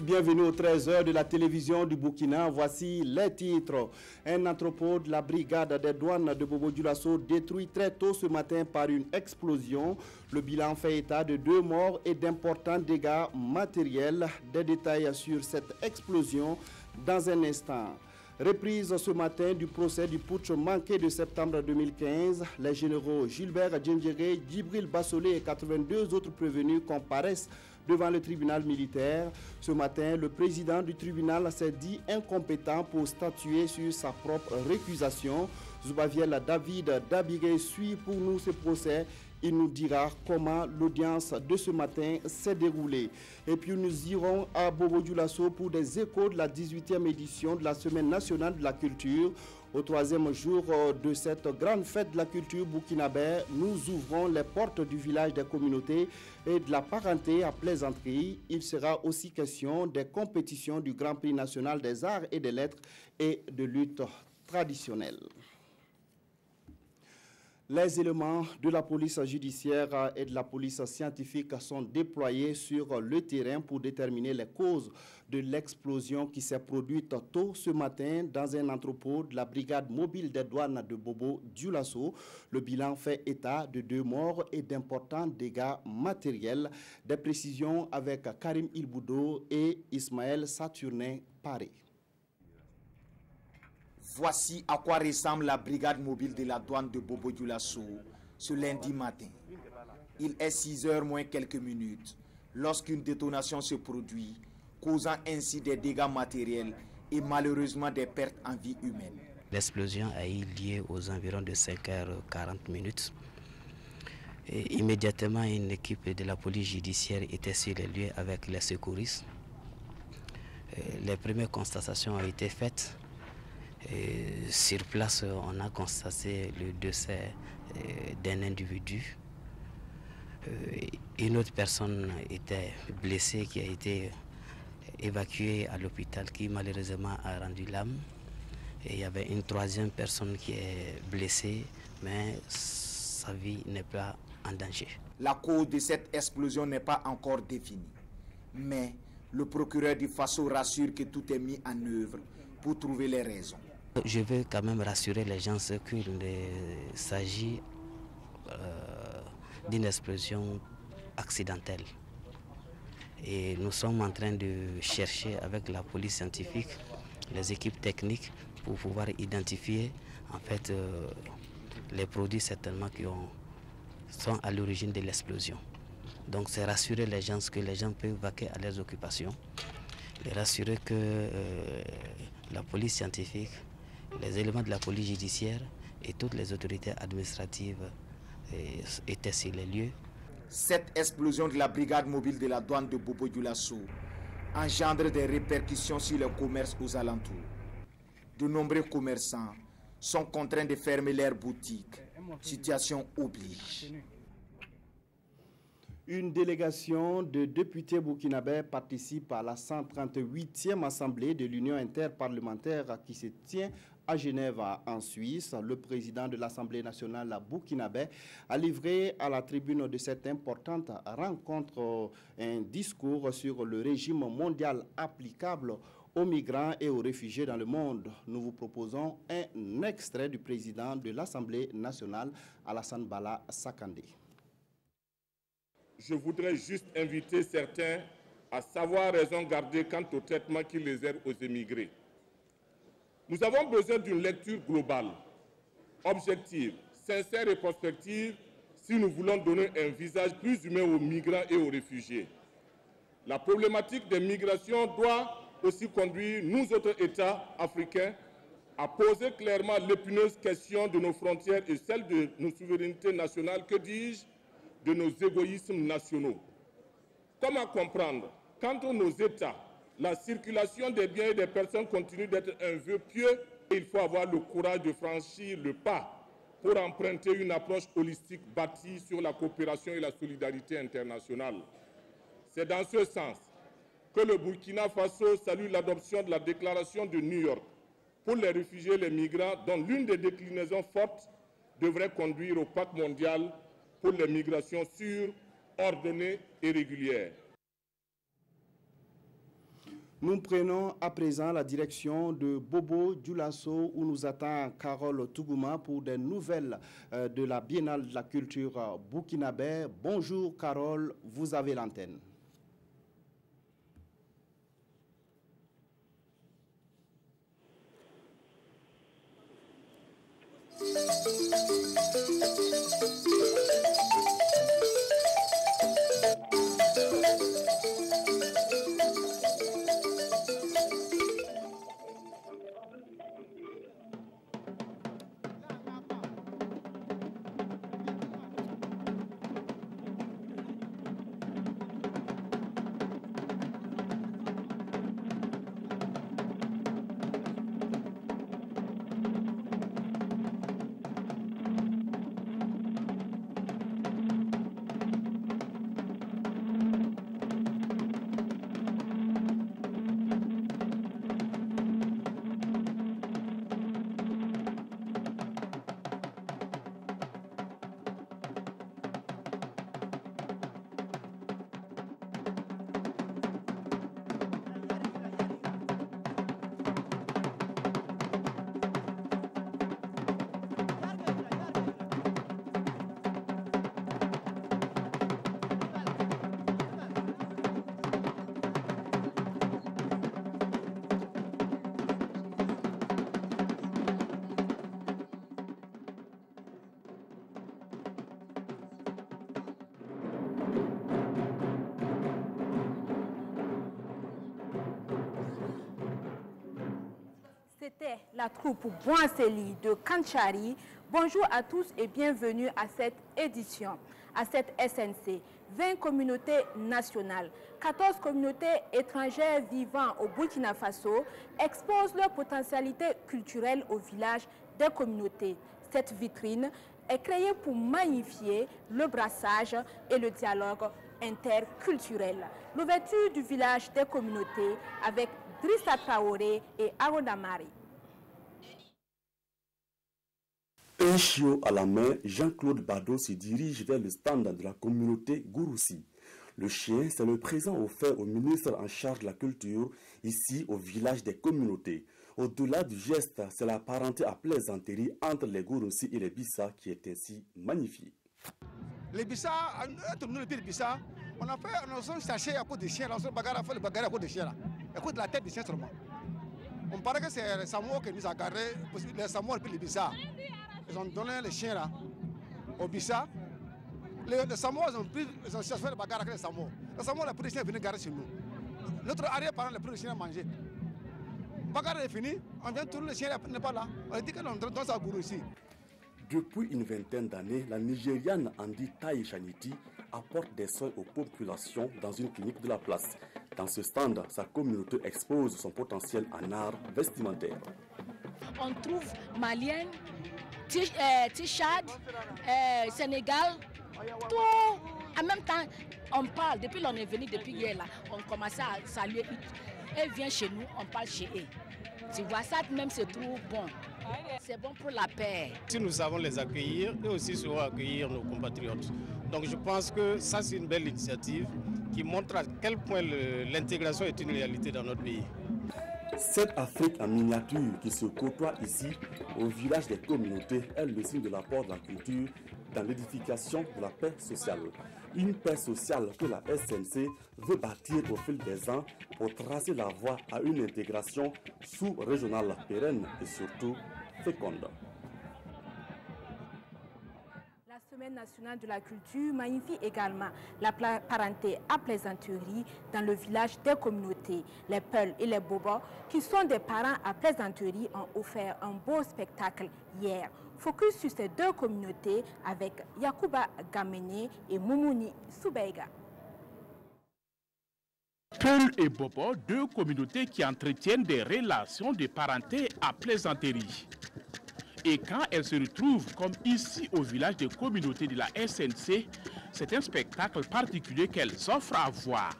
tous, bienvenue aux 13h de la télévision du Burkina. Voici les titres. Un entrepôt de la brigade des douanes de Bobo-Dioulasso détruit très tôt ce matin par une explosion. Le bilan fait état de 2 morts et d'importants dégâts matériels. Des détails sur cette explosion dans un instant. Reprise ce matin du procès du putsch manqué de septembre 2015. Les généraux Gilbert Djendjéré, Djibril Bassolé et 82 autres prévenus comparaissent devant le tribunal militaire. Ce matin, le président du tribunal s'est dit incompétent pour statuer sur sa propre récusation. Zubaviel David Dabiré suit pour nous ce procès. Il nous dira comment l'audience de ce matin s'est déroulée. Et puis nous irons à Bobo-Dioulasso pour des échos de la 18e édition de la Semaine nationale de la culture. Au 3e jour de cette grande fête de la culture burkinabé, nous ouvrons les portes du village des communautés et de la parenté à Plaisanterie. Il sera aussi question des compétitions du Grand Prix national des arts et des lettres et de lutte traditionnelle. Les éléments de la police judiciaire et de la police scientifique sont déployés sur le terrain pour déterminer les causes de l'explosion qui s'est produite tôt ce matin dans un entrepôt de la brigade mobile des douanes de Bobo-Dioulasso. Le bilan fait état de 2 morts et d'importants dégâts matériels. Des précisions avec Karim Ilboudo et Ismaël Saturnin-Paré. Voici à quoi ressemble la brigade mobile de la douane de Bobo-Dioulasso ce lundi matin. Il est 6h moins quelques minutes lorsqu'une détonation se produit, causant ainsi des dégâts matériels et malheureusement des pertes en vie humaine. L'explosion a eu lieu aux environs de 5h40. Et immédiatement, une équipe de la police judiciaire était sur les lieux avec les secouristes. Les premières constatations ont été faites. Et sur place, on a constaté le décès d'un individu. Une autre personne était blessée qui a été évacuée à l'hôpital qui malheureusement a rendu l'âme. Et il y avait une 3e personne qui est blessée, mais sa vie n'est pas en danger. La cause de cette explosion n'est pas encore définie. Mais le procureur du Faso rassure que tout est mis en œuvre pour trouver les raisons. Je veux quand même rassurer les gens qu'il s'agit d'une explosion accidentelle. Et nous sommes en train de chercher avec la police scientifique, les équipes techniques pour pouvoir identifier en fait les produits certainement qui sont à l'origine de l'explosion. Donc c'est rassurer les gens que les gens peuvent vaquer à leurs occupations, les rassurer que la police scientifique, les éléments de la police judiciaire et toutes les autorités administratives étaient sur les lieux. Cette explosion de la brigade mobile de la douane de Bobo-Dioulasso engendre des répercussions sur le commerce aux alentours. De nombreux commerçants sont contraints de fermer leurs boutiques. Situation oblige. Une délégation de députés burkinabés participe à la 138e assemblée de l'Union interparlementaire qui se tient à Genève, en Suisse. Le président de l'Assemblée nationale burkinabé a livré à la tribune de cette importante rencontre un discours sur le régime mondial applicable aux migrants et aux réfugiés dans le monde. Nous vous proposons un extrait du président de l'Assemblée nationale, Alassane Bala Sakandé. Je voudrais juste inviter certains à savoir raison garder quant au traitement qui réserve aux émigrés. Nous avons besoin d'une lecture globale, objective, sincère et prospective si nous voulons donner un visage plus humain aux migrants et aux réfugiés. La problématique des migrations doit aussi conduire nous autres États africains à poser clairement l'épineuse question de nos frontières et celle de nos souverainetés nationales, que dis-je, de nos égoïsmes nationaux. Comment comprendre qu'entre nos États, la circulation des biens et des personnes continue d'être un vœu pieux et il faut avoir le courage de franchir le pas pour emprunter une approche holistique bâtie sur la coopération et la solidarité internationale. C'est dans ce sens que le Burkina Faso salue l'adoption de la déclaration de New York pour les réfugiés et les migrants, dont l'une des déclinaisons fortes devrait conduire au pacte mondial pour les migrations sûres, ordonnées et régulières. Nous prenons à présent la direction de Bobo-Dioulasso où nous attend Carole Tougouma pour des nouvelles de la Biennale de la culture burkinabé. Bonjour Carole, vous avez l'antenne. C'était la troupe Boanseli de Kanchari. Bonjour à tous et bienvenue à cette édition. À cette SNC, 20 communautés nationales, 14 communautés étrangères vivant au Burkina Faso exposent leur potentialité culturelle au village des communautés. Cette vitrine est créée pour magnifier le brassage et le dialogue interculturel. L'ouverture du village des communautés avec Drissa Traoré et Arona Mari. Un chiot à la main, Jean-Claude Bado se dirige vers le stand de la communauté Gouroussi. Le chien, c'est le présent offert au ministre en charge de la culture, ici au village des communautés. Au-delà du geste, c'est la parenté à plaisanterie entre les Gouroussi et les Bissa qui est ainsi magnifiée. Les Bissa, les Bissa, on a cherché à cause des chiens, on a bagarre à cause des chiens, à cause de la tête des chiens seulement. On paraît que c'est les Samoa qui nous a gardé, les Samoa et puis les Bissa. Ils ont donné les chiens là, aux Bissa. Les Samoa, ils ont cherché à bagarre avec les Samoa. Les Samoa, les policiers venaient garder chez nous. Notre arrière-parent, les policiers à manger. Bagarre est fini, on vient tourner, le chien n'est pas là. On dit que l'on donne ça à Gouroussi. Depuis une vingtaine d'années, la Nigériane Andi Taï Chaniti apporte des soins aux populations dans une clinique de la place. Dans ce stand, sa communauté expose son potentiel en art vestimentaire. On trouve Maliens, Tchad, Sénégal, tout. En même temps, on parle, depuis qu'on est venu, depuis hier, là, on commence à saluer. Elle vient chez nous, on parle chez eux. Tu vois, ça même se trouve bon. C'est bon pour la paix. Si nous savons les accueillir, et aussi sauront accueillir nos compatriotes. Donc je pense que ça c'est une belle initiative qui montre à quel point l'intégration est une réalité dans notre pays. Cette Afrique en miniature qui se côtoie ici, au village des communautés, est le signe de l'apport de la culture dans l'édification de la paix sociale. Une paix sociale que la SNC veut bâtir au fil des ans pour tracer la voie à une intégration sous-régionale pérenne et surtout féconde. La Semaine nationale de la culture magnifie également la parenté à plaisanterie dans le village des communautés. Les Peuls et les Bobos, qui sont des parents à plaisanterie, ont offert un beau spectacle hier. Focus sur ces deux communautés avec Yakuba Gamene et Moumouni Soubeiga. Peuls et Bobo, deux communautés qui entretiennent des relations de parenté à plaisanterie. Et quand elles se retrouvent, comme ici au village des communautés de la SNC, c'est un spectacle particulier qu'elles offrent à voir.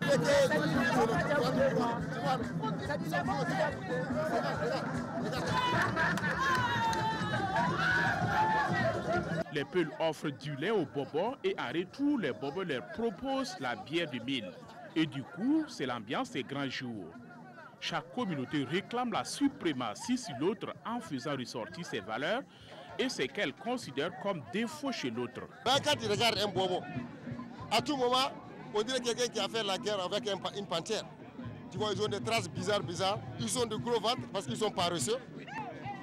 Les Peuls offrent du lait aux Bobos et en retour, les Bobos leur proposent la bière de mille. Et du coup, c'est l'ambiance des grands jours. Chaque communauté réclame la suprématie sur l'autre en faisant ressortir ses valeurs et ce qu'elle considère comme défaut chez l'autre. Quand tu regardes un bobo, à tout moment, on dirait quelqu'un qui a fait la guerre avec une panthère. Tu vois, ils ont des traces bizarres. Ils ont de gros ventres parce qu'ils sont paresseux.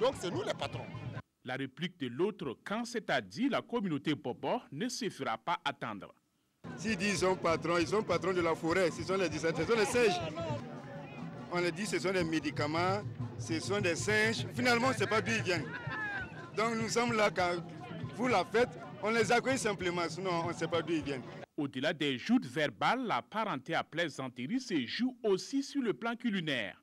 Donc c'est nous les patrons. La réplique de l'autre camp, c'est-à-dire la communauté bobo, ne se fera pas attendre. S'ils disent ils sont patrons de la forêt, ce sont les singes. On les dit ce sont des médicaments, ce sont des singes. Finalement, on ne sait pas d'où ils viennent. Donc nous sommes là quand vous la faites, on les accueille simplement, sinon on ne sait pas d'où ils viennent. Au-delà des joutes verbales, la parenté à plaisanterie se joue aussi sur le plan culinaire.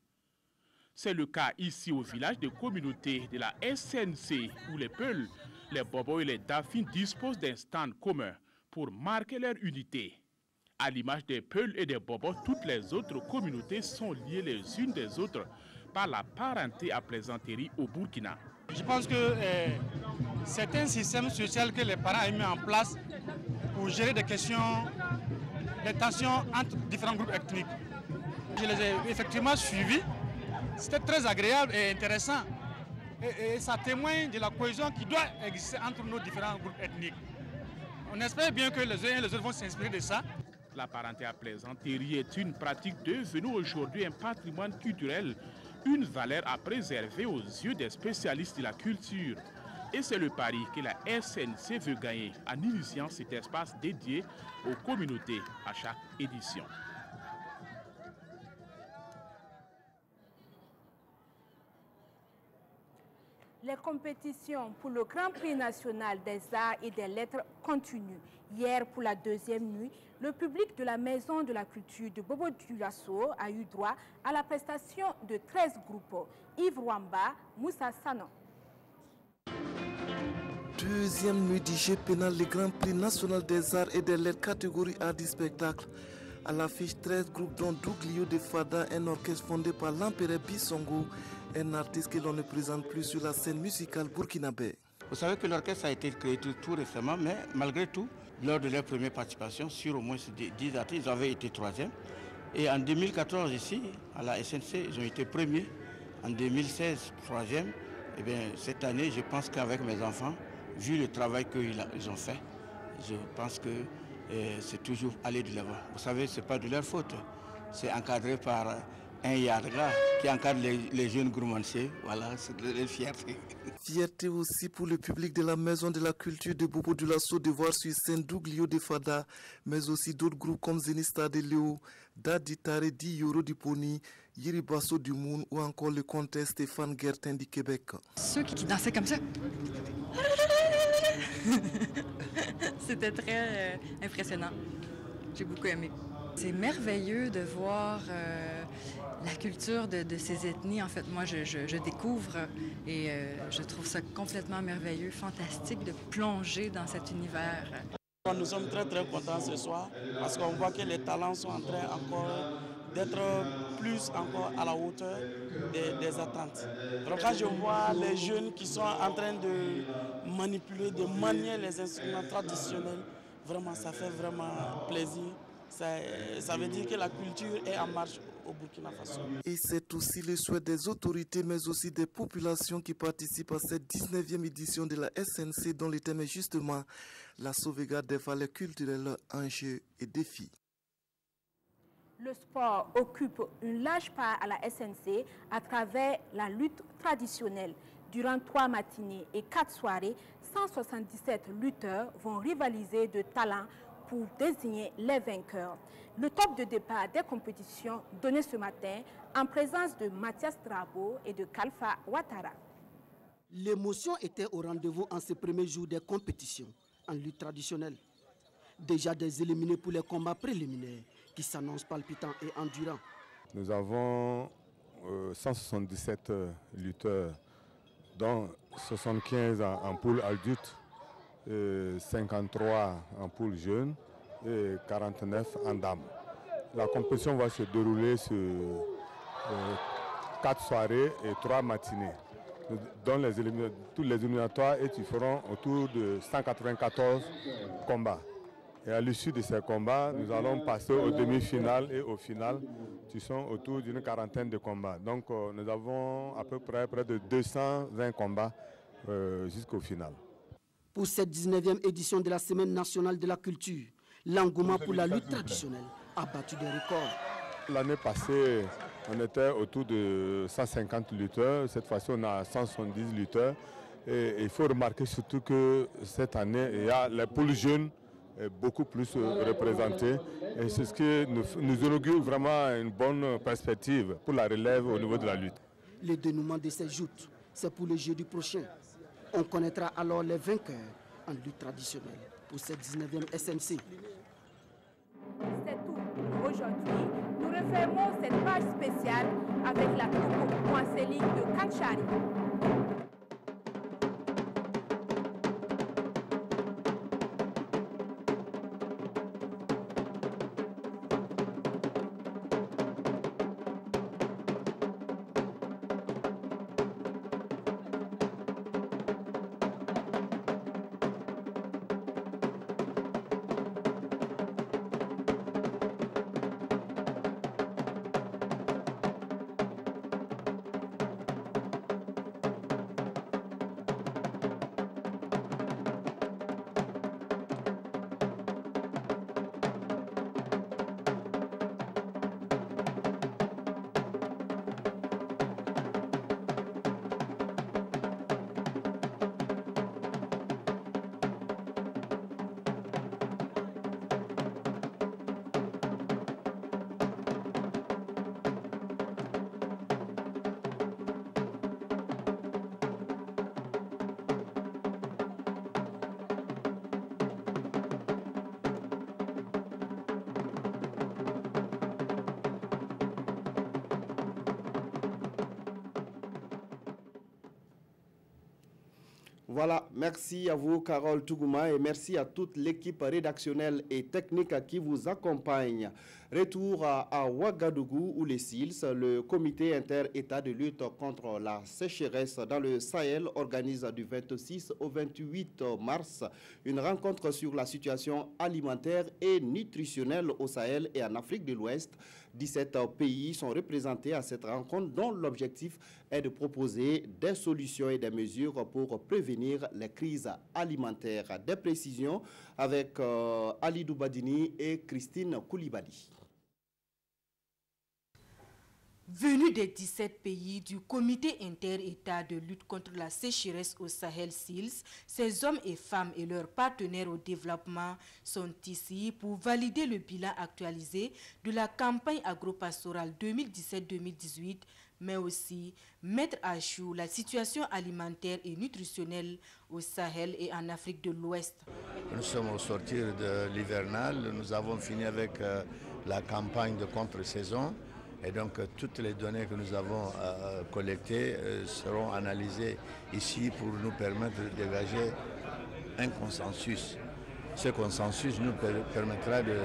C'est le cas ici au village de communauté de la SNC où les Peuls, les Bobos et les Daphines disposent d'un stand commun pour marquer leur unité. À l'image des Peuls et des Bobos, toutes les autres communautés sont liées les unes des autres par la parenté à plaisanterie au Burkina. Je pense que c'est un système social que les parents ont mis en place pour gérer des questions, des tensions entre différents groupes ethniques. Je les ai effectivement suivis. C'était très agréable et intéressant. Et ça témoigne de la cohésion qui doit exister entre nos différents groupes ethniques. On espère bien que les uns et les autres vont s'inspirer de ça. La parenté à plaisanterie est une pratique devenue aujourd'hui un patrimoine culturel, une valeur à préserver aux yeux des spécialistes de la culture. Et c'est le pari que la SNC veut gagner en initiant cet espace dédié aux communautés à chaque édition. Les compétitions pour le Grand Prix national des arts et des lettres continuent. Hier, pour la deuxième nuit, le public de la Maison de la Culture de Bobo-Dioulasso a eu droit à la prestation de 13 groupes. Yves Rwamba, Moussa Sanon. Deuxième nuit du jeu pénal, le Grand Prix national des arts et des lettres catégorie art du spectacle. À l'affiche 13 groupes dont Douglio de Fada, un orchestre fondé par l'empereur Bissongo, un artiste que l'on ne présente plus sur la scène musicale burkinabé. Vous savez que l'orchestre a été créé tout récemment, mais malgré tout, lors de leur première participation, sur au moins 10 artistes, ils avaient été troisième. Et en 2014, ici, à la SNC, ils ont été premiers. En 2016, troisième. Et bien, cette année, je pense qu'avec mes enfants, vu le travail qu'ils ont fait, je pense que c'est toujours aller de l'avant. Vous savez, ce n'est pas de leur faute. C'est encadré par un yardra qui encadre les jeunes gourmandiers. Voilà, c'est de leur fierté. Fierté aussi pour le public de la Maison de la Culture de Bobo-Dioulasso de voir sur scène Douglio de Fada, mais aussi d'autres groupes comme Zenista de Léo, Dadi Tare Di Yoro du Pony, Yiribasso du Moun ou encore le comtesse Stéphane Guertin du Québec. Ceux qui dansaient comme ça. C'était très impressionnant. J'ai beaucoup aimé. C'est merveilleux de voir la culture de ces ethnies. En fait, moi, je découvre et je trouve ça complètement merveilleux, fantastique de plonger dans cet univers. Nous sommes très contents ce soir parce qu'on voit que les talents sont en train encore d'être plus encore à la hauteur des attentes. Donc quand je vois les jeunes qui sont en train de manipuler, de manier les instruments traditionnels, vraiment ça fait vraiment plaisir. Ça veut dire que la culture est en marche au Burkina Faso. Et c'est aussi le souhait des autorités, mais aussi des populations qui participent à cette 19e édition de la SNC, dont le thème est justement la sauvegarde des valeurs culturelles, enjeux et défis. Le sport occupe une large part à la SNC à travers la lutte traditionnelle. Durant 3 matinées et 4 soirées, 177 lutteurs vont rivaliser de talent pour désigner les vainqueurs. Le top de départ des compétitions donné ce matin en présence de Mathias Drabo et de Kalfa Ouattara. L'émotion était au rendez-vous en ce premier jour des compétitions en lutte traditionnelle. Déjà des éliminés pour les combats préliminaires qui s'annoncent palpitants et endurants. Nous avons 177 lutteurs, dont 75 en poule adulte, 53 en poule jeune et 49 en dames. La compétition va se dérouler sur 4 soirées et 3 matinées. Dans tous les éliminatoires et ils feront autour de 194 combats. Et à l'issue de ces combats, nous allons passer aux demi-finales et au final, qui sont autour d'une quarantaine de combats. Donc nous avons à peu près de 220 combats jusqu'au final. Pour cette 19e édition de la Semaine nationale de la culture, l'engouement pour la lutte traditionnelle a battu des records. L'année passée, on était autour de 150 lutteurs. Cette fois-ci, on a 170 lutteurs. Et il faut remarquer surtout que cette année, il y a les poules jeunes beaucoup plus représentées. Et c'est ce qui nous inaugure vraiment une bonne perspective pour la relève au niveau de la lutte. Le dénouement de ces joutes, c'est pour le jeudi prochain. On connaîtra alors les vainqueurs en lutte traditionnelle pour cette 19e SNC. C'est tout pour aujourd'hui. Nous refermons cette page spéciale avec la troupe Moisseli de Kanchari. Voilà, merci à vous Carole Tougouma et merci à toute l'équipe rédactionnelle et technique qui vous accompagne. Retour à Ouagadougou où les SILS, le comité inter-État de lutte contre la sécheresse dans le Sahel, organise du 26 au 28 mars une rencontre sur la situation alimentaire et nutritionnelle au Sahel et en Afrique de l'Ouest. 17 pays sont représentés à cette rencontre dont l'objectif est de proposer des solutions et des mesures pour prévenir les crises alimentaires. Des précisions avec Ali Doubadini et Christine Koulibaly. Venus des 17 pays du Comité inter-État de lutte contre la sécheresse au Sahel SILS, ces hommes et femmes et leurs partenaires au développement sont ici pour valider le bilan actualisé de la campagne agro-pastorale 2017-2018, mais aussi mettre à jour la situation alimentaire et nutritionnelle au Sahel et en Afrique de l'Ouest. Nous sommes au sortir de l'hivernal, nous avons fini avec la campagne de contre-saison. Et donc toutes les données que nous avons collectées seront analysées ici pour nous permettre de dégager un consensus. Ce consensus nous permettra de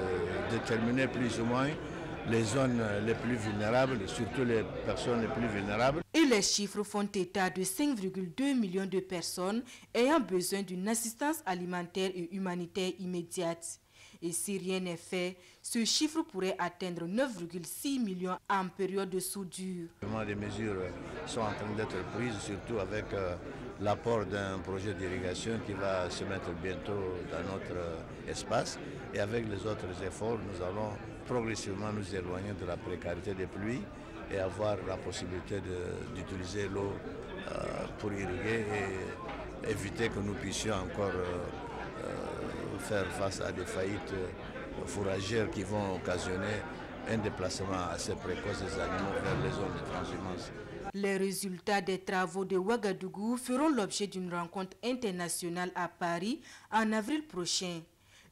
déterminer plus ou moins les zones les plus vulnérables, surtout les personnes les plus vulnérables. Et les chiffres font état de 5,2 millions de personnes ayant besoin d'une assistance alimentaire et humanitaire immédiate. Et si rien n'est fait, ce chiffre pourrait atteindre 9,6 millions en période de soudure. Des mesures sont en train d'être prises, surtout avec l'apport d'un projet d'irrigation qui va se mettre bientôt dans notre espace. Et avec les autres efforts, nous allons progressivement nous éloigner de la précarité des pluies et avoir la possibilité d'utiliser l'eau pour irriguer et éviter que nous puissions encore faire face à des faillites fourragères qui vont occasionner un déplacement assez précoce des animaux vers les zones de transhumance. Les résultats des travaux de Ouagadougou feront l'objet d'une rencontre internationale à Paris en avril prochain.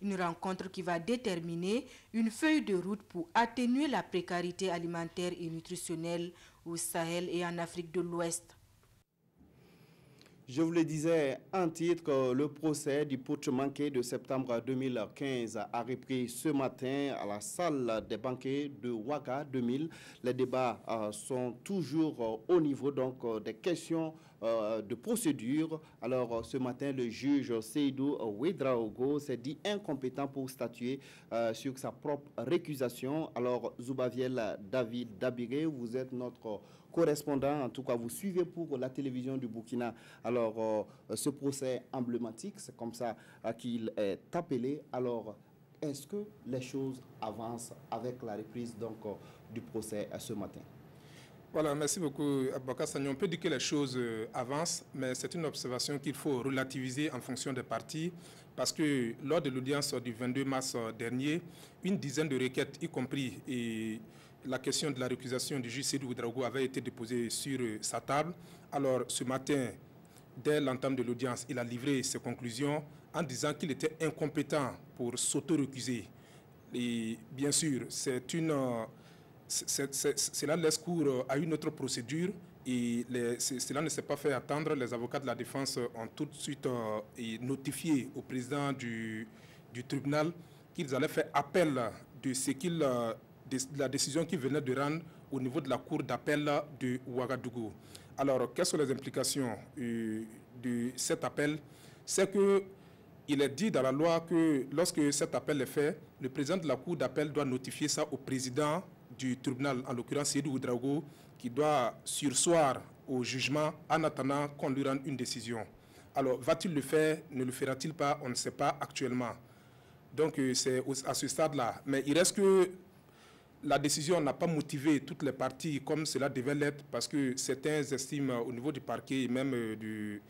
Une rencontre qui va déterminer une feuille de route pour atténuer la précarité alimentaire et nutritionnelle au Sahel et en Afrique de l'Ouest. Je vous le disais en titre, le procès du putsch manqué de septembre 2015 a repris ce matin à la salle des banquets de Ouaga 2000. Les débats sont toujours au niveau donc, des questions de procédure. Alors, ce matin, le juge Seydou Ouedraogo s'est dit incompétent pour statuer sur sa propre récusation. Alors, Zoubaviel David Dabiré, vous êtes notre correspondant, en tout cas, vous suivez pour la télévision du Burkina. Alors, ce procès emblématique, c'est comme ça qu'il est appelé. Alors, est-ce que les choses avancent avec la reprise donc, du procès ce matin? Voilà, merci beaucoup, Aboubacar Sagnon. On peut dire que les choses avancent, mais c'est une observation qu'il faut relativiser en fonction des parties, parce que lors de l'audience du 22 mars dernier, une dizaine de requêtes, y compris la question de la récusation du juge Seydou Ouedraogo, avait été déposée sur sa table. Alors, ce matin, dès l'entame de l'audience, il a livré ses conclusions en disant qu'il était incompétent pour s'auto-récuser. Et bien sûr, cela laisse cours à une autre procédure et cela ne s'est pas fait attendre. Les avocats de la défense ont tout de suite notifié au président du tribunal qu'ils allaient faire appel de la décision qu'ils venaient de rendre au niveau de la cour d'appel de Ouagadougou. Alors, quelles sont les implications de cet appel? C'est qu'il est dit dans la loi que lorsque cet appel est fait, le président de la cour d'appel doit notifier ça au président du tribunal, en l'occurrence Seydou Ouedraogo, qui doit surseoir au jugement en attendant qu'on lui rende une décision. Alors, va-t-il le faire? Ne le fera-t-il pas? On ne sait pas actuellement. Donc, c'est à ce stade-là. Mais il reste que la décision n'a pas motivé toutes les parties comme cela devait l'être, parce que certains estiment au niveau du parquet et même de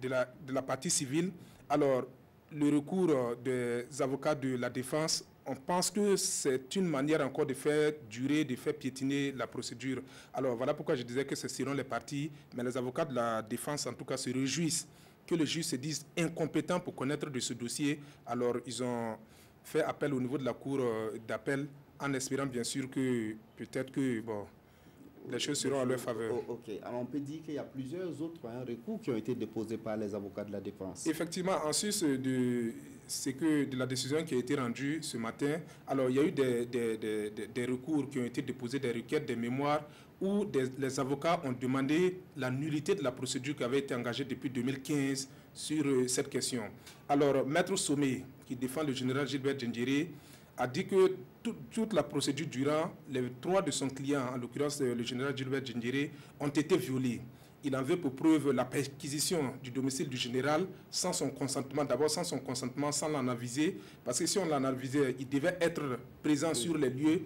la partie civile. Alors, le recours des avocats de la défense, on pense que c'est une manière encore de faire durer, de faire piétiner la procédure. Alors, voilà pourquoi je disais que c'est selon les parties, mais les avocats de la défense, en tout cas, se réjouissent que le juge se dise incompétent pour connaître de ce dossier. Alors, ils ont fait appel au niveau de la cour d'appel, en espérant bien sûr que peut-être que les choses seront à leur faveur. Ok, alors on peut dire qu'il y a plusieurs autres recours qui ont été déposés par les avocats de la défense. Effectivement, en sus de la décision qui a été rendue ce matin, alors il y a eu des recours qui ont été déposés, des requêtes, des mémoires, où les avocats ont demandé la nullité de la procédure qui avait été engagée depuis 2015 sur cette question. Alors, Maître Sommet, qui défend le général Gilbert Djendjéré, a dit que toute la procédure durant, les droits de son client, en l'occurrence le général Gilbert Djendjéré, ont été violés. Il en veut pour preuve la perquisition du domicile du général sans son consentement. D'abord sans son consentement, sans l'en aviser, parce que si on l'en avisait, il devait être présent sur les lieux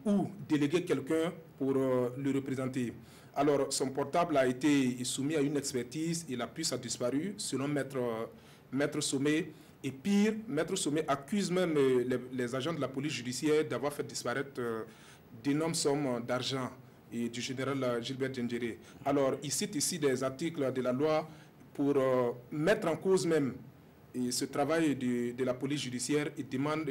ou déléguer quelqu'un pour le représenter. Alors, son portable a été soumis à une expertise et la puce a disparu, selon Maître Sommet. Et pire, Maître Sommet accuse même les agents de la police judiciaire d'avoir fait disparaître d'énormes sommes d'argent du général Gilbert Djendjéré. Alors, il cite ici des articles de la loi pour mettre en cause même ce travail de la police judiciaire et demande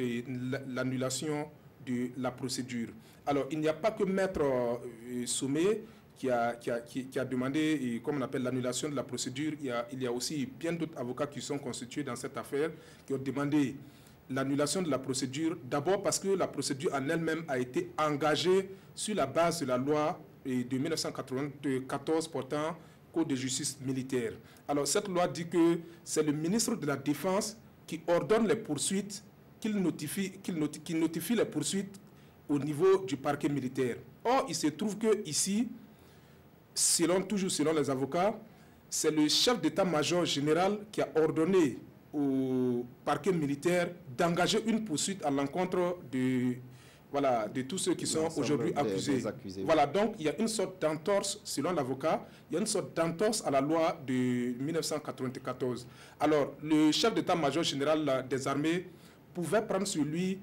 l'annulation de la procédure. Alors, il n'y a pas que Maître Sommet qui a demandé, comme on appelle, l'annulation de la procédure. Il y a aussi bien d'autres avocats qui sont constitués dans cette affaire, qui ont demandé l'annulation de la procédure, d'abord parce que la procédure en elle-même a été engagée sur la base de la loi de 1994 portant Code de justice militaire. Alors, cette loi dit que c'est le ministre de la Défense qui ordonne les poursuites, qui notifie les poursuites au niveau du parquet militaire. Or, il se trouve que ici, toujours selon les avocats, c'est le chef d'état-major général qui a ordonné au parquet militaire d'engager une poursuite à l'encontre de tous ceux qui sont aujourd'hui accusés. Voilà, donc il y a une sorte d'entorse, selon l'avocat, il y a une sorte d'entorse à la loi de 1994. Alors, le chef d'état-major général des armées pouvait prendre sur lui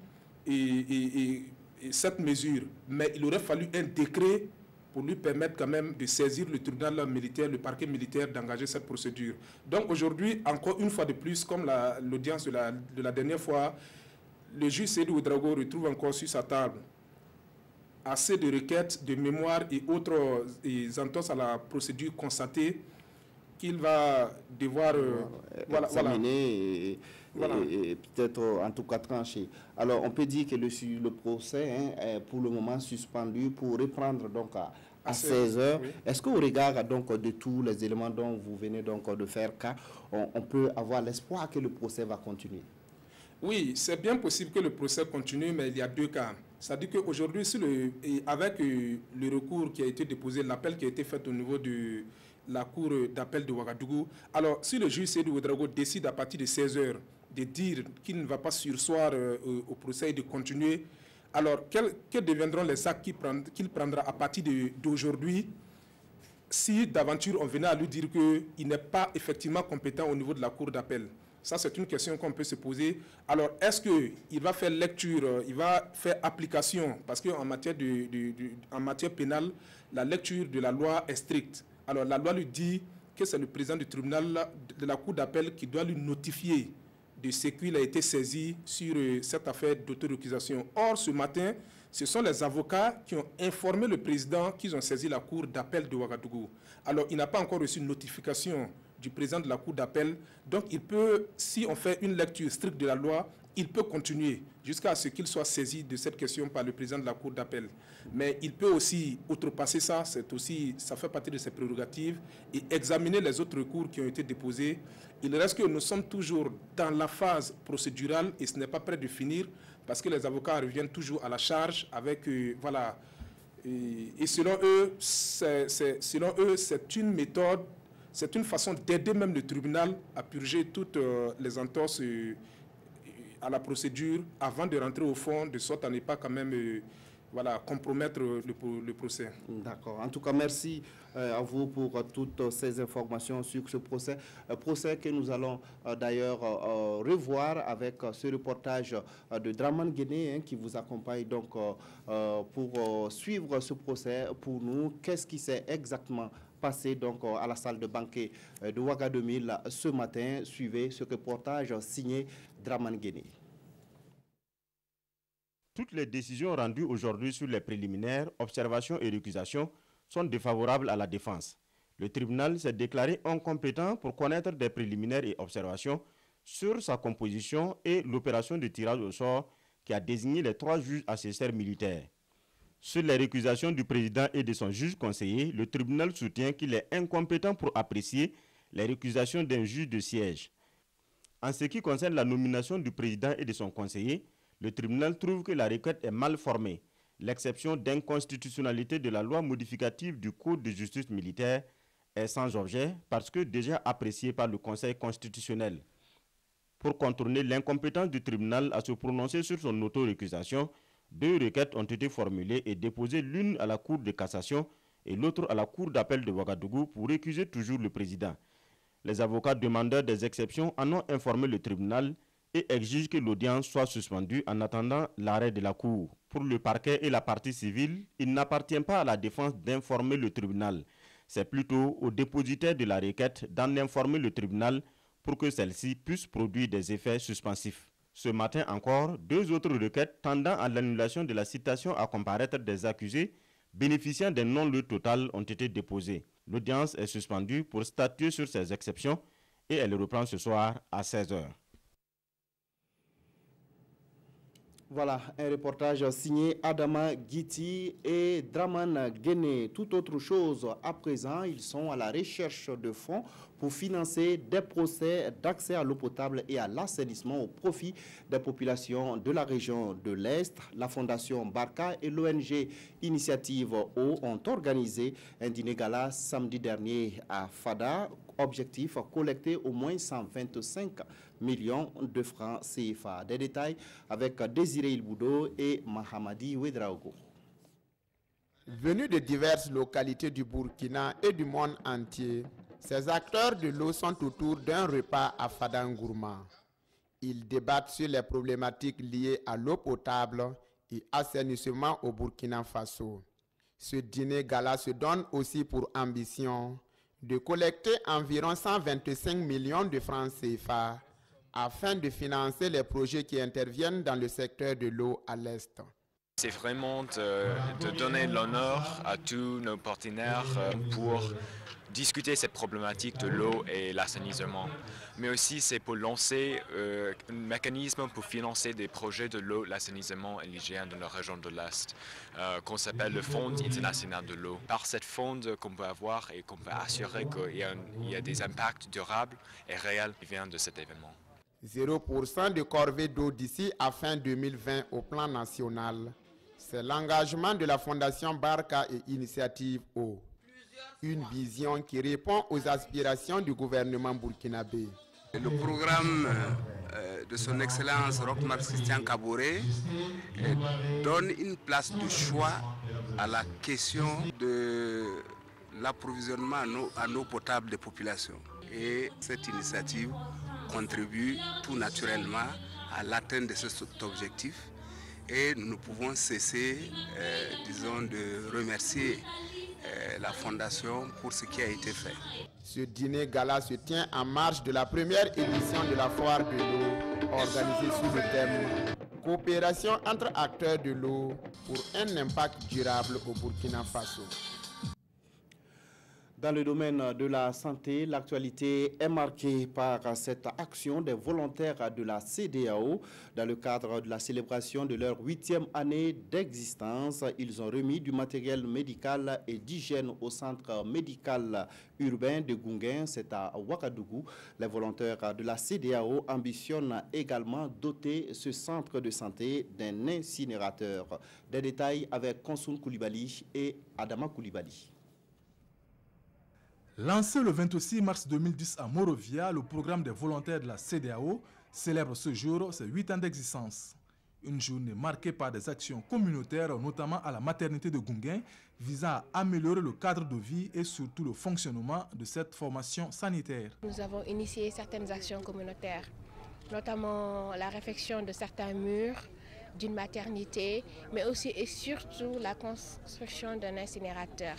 cette mesure, mais il aurait fallu un décret pour lui permettre quand même de saisir le tribunal militaire, le parquet militaire, d'engager cette procédure. Donc aujourd'hui, encore une fois de plus, comme l'audience de la dernière fois, le juge Seydou Ouedraogo retrouve encore sur sa table assez de requêtes, de mémoires et autres entorses à la procédure constatée qu'il va devoir examiner et peut-être en tout cas trancher. Alors on peut dire que le procès est pour le moment suspendu pour reprendre donc à 16h. Oui. Est-ce qu'au regard donc, de tous les éléments dont vous venez donc de faire cas, on peut avoir l'espoir que le procès va continuer? Oui, c'est bien possible que le procès continue, mais il y a deux cas. C'est-à-dire qu'aujourd'hui, avec le recours qui a été déposé, l'appel qui a été fait au niveau de la cour d'appel de Ouagadougou, alors si le juge Seydou Ouedraogo décide à partir de 16h de dire qu'il ne va pas surseoir au procès et de continuer, alors quels deviendront les actes qu'il prendra à partir d'aujourd'hui si d'aventure on venait à lui dire qu'il n'est pas effectivement compétent au niveau de la cour d'appel? Ça, c'est une question qu'on peut se poser. Alors, est-ce qu'il va faire lecture, il va faire application? Parce qu'en matière, en matière pénale, la lecture de la loi est stricte. Alors, la loi lui dit que c'est le président du tribunal de la cour d'appel qui doit lui notifier de ce qu'il a été saisi sur cette affaire d'autorécusation. Or, ce matin, ce sont les avocats qui ont informé le président qu'ils ont saisi la cour d'appel de Ouagadougou. Alors, il n'a pas encore reçu une notification du président de la cour d'appel. Donc, il peut, si on fait une lecture stricte de la loi, il peut continuer jusqu'à ce qu'il soit saisi de cette question par le président de la cour d'appel. Mais il peut aussi outrepasser ça, ça fait partie de ses prérogatives, et examiner les autres recours qui ont été déposés. Il reste que nous sommes toujours dans la phase procédurale et ce n'est pas près de finir parce que les avocats reviennent toujours à la charge avec, voilà. Et selon eux, c'est une méthode, c'est une façon d'aider même le tribunal à purger toutes les entorses à la procédure avant de rentrer au fond, de sorte à ne pas quand même compromettre le procès. D'accord. En tout cas, merci à vous pour toutes ces informations sur ce procès. Procès que nous allons d'ailleurs revoir avec ce reportage de Draman Guéné qui vous accompagne donc pour suivre ce procès. Pour nous, qu'est-ce qui s'est exactement passé donc à la salle de banquet de Ouaga 2000 ce matin? Suivez ce reportage signé Draman Guéné. Toutes les décisions rendues aujourd'hui sur les préliminaires, observations et récusations sont défavorables à la défense. Le tribunal s'est déclaré incompétent pour connaître des préliminaires et observations sur sa composition et l'opération de tirage au sort qui a désigné les 3 juges assesseurs militaires. Sur les récusations du président et de son juge conseiller, le tribunal soutient qu'il est incompétent pour apprécier les récusations d'un juge de siège. En ce qui concerne la nomination du président et de son conseiller, le tribunal trouve que la requête est mal formée. L'exception d'inconstitutionnalité de la loi modificative du Code de justice militaire est sans objet parce que déjà appréciée par le Conseil constitutionnel. Pour contourner l'incompétence du tribunal à se prononcer sur son auto-récusation, 2 requêtes ont été formulées et déposées, l'une à la Cour de cassation et l'autre à la Cour d'appel de Ouagadougou pour récuser toujours le président. Les avocats demandeurs des exceptions en ont informé le tribunal et exigent que l'audience soit suspendue en attendant l'arrêt de la Cour. Pour le parquet et la partie civile, il n'appartient pas à la défense d'informer le tribunal. C'est plutôt au dépositaire de la requête d'en informer le tribunal pour que celle-ci puisse produire des effets suspensifs. Ce matin encore, 2 autres requêtes tendant à l'annulation de la citation à comparaître des accusés bénéficiant d'un non-lieu total ont été déposées. L'audience est suspendue pour statuer sur ces exceptions et elle reprend ce soir à 16h. Voilà, un reportage signé Adama Guiti et Draman Guéné. Tout autre chose, à présent, ils sont à la recherche de fonds pour financer des procès d'accès à l'eau potable et à l'assainissement au profit des populations de la région de l'Est. La Fondation Barca et l'ONG Initiative Eau ont organisé un dîner gala samedi dernier à Fada. Objectif, collecter au moins 125 millions de francs CFA. Des détails avec Désiré Ilboudo et Mahamadi Ouedraogo. Venus de diverses localités du Burkina et du monde entier, ces acteurs de l'eau sont autour d'un repas à Fadangourma. Ils débattent sur les problématiques liées à l'eau potable et assainissement au Burkina Faso. Ce dîner gala se donne aussi pour ambition de collecter environ 125 millions de francs CFA afin de financer les projets qui interviennent dans le secteur de l'eau à l'Est. C'est vraiment de donner l'honneur à tous nos partenaires pour discuter cette problématique de l'eau et l'assainissement. Mais aussi, c'est pour lancer un mécanisme pour financer des projets de l'eau, l'assainissement et l'hygiène dans la région de l'Est, qu'on s'appelle le Fonds international de l'eau. Par cette fonds qu'on peut avoir et qu'on peut assurer qu'il y a des impacts durables et réels qui viennent de cet événement. 0% de corvée d'eau d'ici à fin 2020 au plan national. C'est l'engagement de la Fondation Barka et Initiative Eau. Une vision qui répond aux aspirations du gouvernement burkinabé. Le programme de son Excellence Roch-Marc Christian Kaboré donne une place de choix à la question de l'approvisionnement en eau potable des populations. Et cette initiative contribue tout naturellement à l'atteinte de cet objectif. Et nous ne pouvons cesser, disons, de remercier la Fondation pour ce qui a été fait. Ce dîner gala se tient en marge de la première édition de la foire de l'eau, organisée sous le thème « Coopération entre acteurs de l'eau pour un impact durable au Burkina Faso ». Dans le domaine de la santé, l'actualité est marquée par cette action des volontaires de la CEDEAO. Dans le cadre de la célébration de leur 8e année d'existence, ils ont remis du matériel médical et d'hygiène au centre médical urbain de Gounguin, c'est à Ouagadougou. Les volontaires de la CEDEAO ambitionnent également doter ce centre de santé d'un incinérateur. Des détails avec Konsoun Koulibaly et Adama Koulibaly. Lancé le 26 mars 2010 à Morovia, le programme des volontaires de la CEDEAO célèbre ce jour ses 8 ans d'existence. Une journée marquée par des actions communautaires, notamment à la maternité de Gounguin, visant à améliorer le cadre de vie et surtout le fonctionnement de cette formation sanitaire. Nous avons initié certaines actions communautaires, notamment la réfection de certains murs d'une maternité, mais aussi et surtout la construction d'un incinérateur.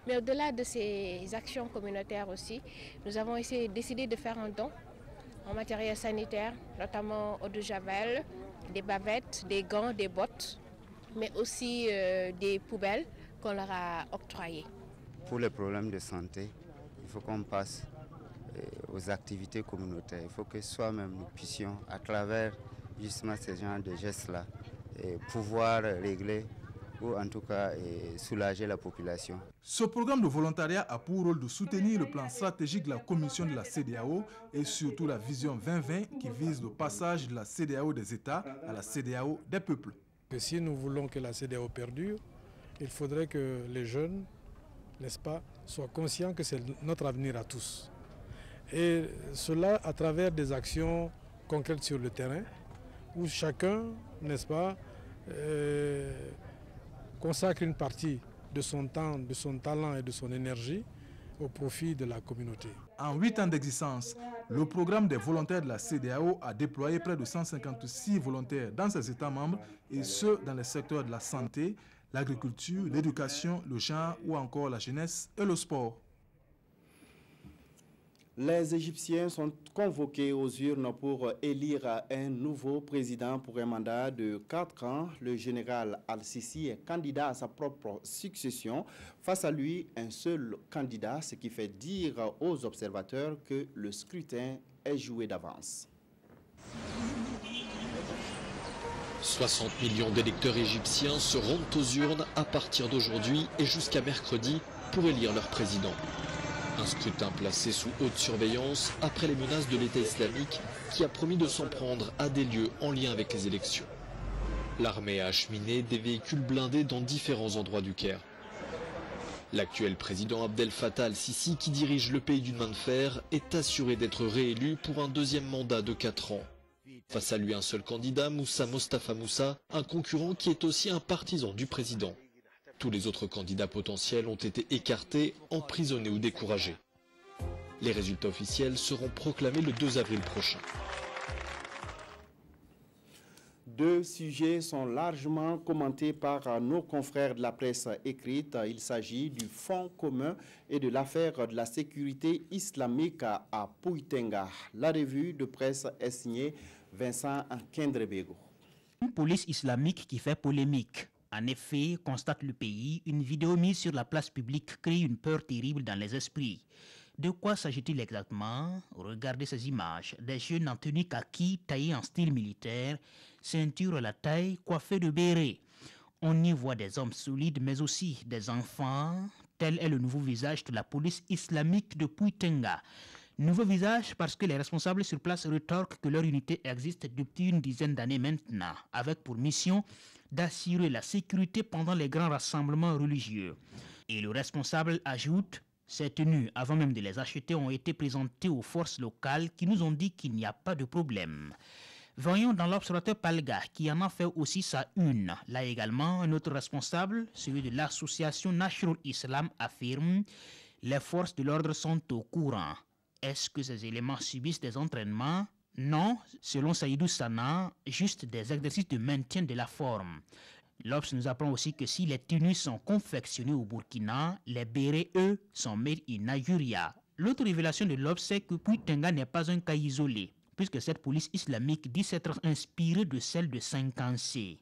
Mais au-delà de ces actions communautaires aussi, nous avons décidé de faire un don en matériel sanitaire, notamment eau de javel, des bavettes, des gants, des bottes, mais aussi des poubelles qu'on leur a octroyées. Pour les problèmes de santé, il faut qu'on passe aux activités communautaires. Il faut que soi-même nous puissions, à travers justement ces genres de gestes-là, pouvoir régler ou en tout cas soulager la population. Ce programme de volontariat a pour rôle de soutenir le plan stratégique de la Commission de la CEDEAO et surtout la vision 2020 qui vise le passage de la CEDEAO des États à la CEDEAO des peuples. Que si nous voulons que la CEDEAO perdure, il faudrait que les jeunes, n'est-ce pas, soient conscients que c'est notre avenir à tous. Et cela à travers des actions concrètes sur le terrain où chacun, n'est-ce pas, consacre une partie de son temps, de son talent et de son énergie au profit de la communauté. En 8 ans d'existence, le programme des volontaires de la CEDEAO a déployé près de 156 volontaires dans ses États membres et ceux dans les secteurs de la santé, l'agriculture, l'éducation, le genre ou encore la jeunesse et le sport. Les Égyptiens sont convoqués aux urnes pour élire un nouveau président pour un mandat de 4 ans. Le général Al-Sisi est candidat à sa propre succession. Face à lui, un seul candidat, ce qui fait dire aux observateurs que le scrutin est joué d'avance. 60 millions d'électeurs égyptiens se rendent aux urnes à partir d'aujourd'hui et jusqu'à mercredi pour élire leur président. Un scrutin placé sous haute surveillance après les menaces de l'État islamique qui a promis de s'en prendre à des lieux en lien avec les élections. L'armée a acheminé des véhicules blindés dans différents endroits du Caire. L'actuel président Abdel Fattah al-Sisi, qui dirige le pays d'une main de fer, est assuré d'être réélu pour un deuxième mandat de 4 ans. Face à lui, un seul candidat, Moussa Mostafa Moussa, un concurrent qui est aussi un partisan du président. Tous les autres candidats potentiels ont été écartés, emprisonnés ou découragés. Les résultats officiels seront proclamés le 2 avril prochain. 2 sujets sont largement commentés par nos confrères de la presse écrite. Il s'agit du Fonds commun et de l'affaire de la sécurité islamique à Pouitenga. La revue de presse est signée Vincent Kendrebego. Une police islamique qui fait polémique. En effet, constate le pays, une vidéo mise sur la place publique crée une peur terrible dans les esprits. De quoi s'agit-il exactement? Regardez ces images. Des jeunes en tenue kaki taillés en style militaire, ceinture à la taille, coiffés de béret. On y voit des hommes solides mais aussi des enfants. Tel est le nouveau visage de la police islamique de Puitenga. Nouveau visage parce que les responsables sur place rétorquent que leur unité existe depuis une dizaine d'années maintenant, avec pour mission d'assurer la sécurité pendant les grands rassemblements religieux. Et le responsable ajoute: ces tenues, avant même de les acheter, ont été présentées aux forces locales qui nous ont dit qu'il n'y a pas de problème. Voyons dans l'observateur Palga, qui en a fait aussi sa une. Là également, un autre responsable, celui de l'association National Islam, affirme: les forces de l'ordre sont au courant. Est-ce que ces éléments subissent des entraînements? Non, selon Saïdou Sana, juste des exercices de maintien de la forme. L'Obs nous apprend aussi que si les tenues sont confectionnées au Burkina, les bérets, eux, sont made in Nigeria. L'autre révélation de l'Obs, c'est que Puitenga n'est pas un cas isolé, puisque cette police islamique dit s'être inspirée de celle de 5C.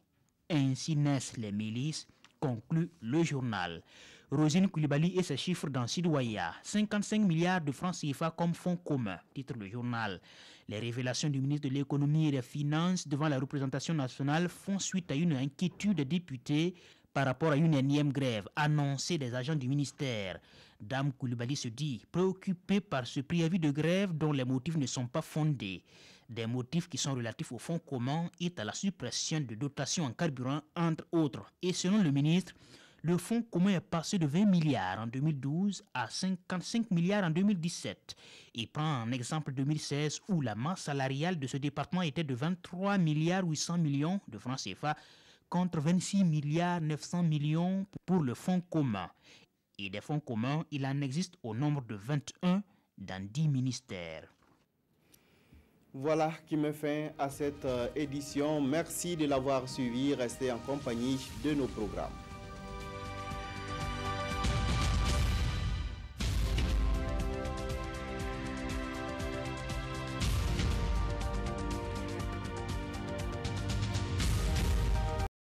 Ainsi naissent les milices, conclut le journal. Rosine Koulibaly et ses chiffres dans Sidouaya. 55 milliards de francs CFA comme fonds communs, titre le journal. Les révélations du ministre de l'économie et des finances devant la représentation nationale font suite à une inquiétude des députés par rapport à une énième grève annoncée des agents du ministère. Dame Koulibaly se dit préoccupée par ce préavis de grève dont les motifs ne sont pas fondés. Des motifs qui sont relatifs au fonds commun et à la suppression de dotations en carburant, entre autres. Et selon le ministre, le fonds commun est passé de 20 milliards en 2012 à 55 milliards en 2017. Il prend en exemple 2016 où la masse salariale de ce département était de 23 milliards 800 millions de francs CFA contre 26 milliards 900 millions pour le fonds commun. Et des fonds communs, il en existe au nombre de 21 dans 10 ministères. Voilà qui met fin à cette édition. Merci de l'avoir suivi. Restez en compagnie de nos programmes.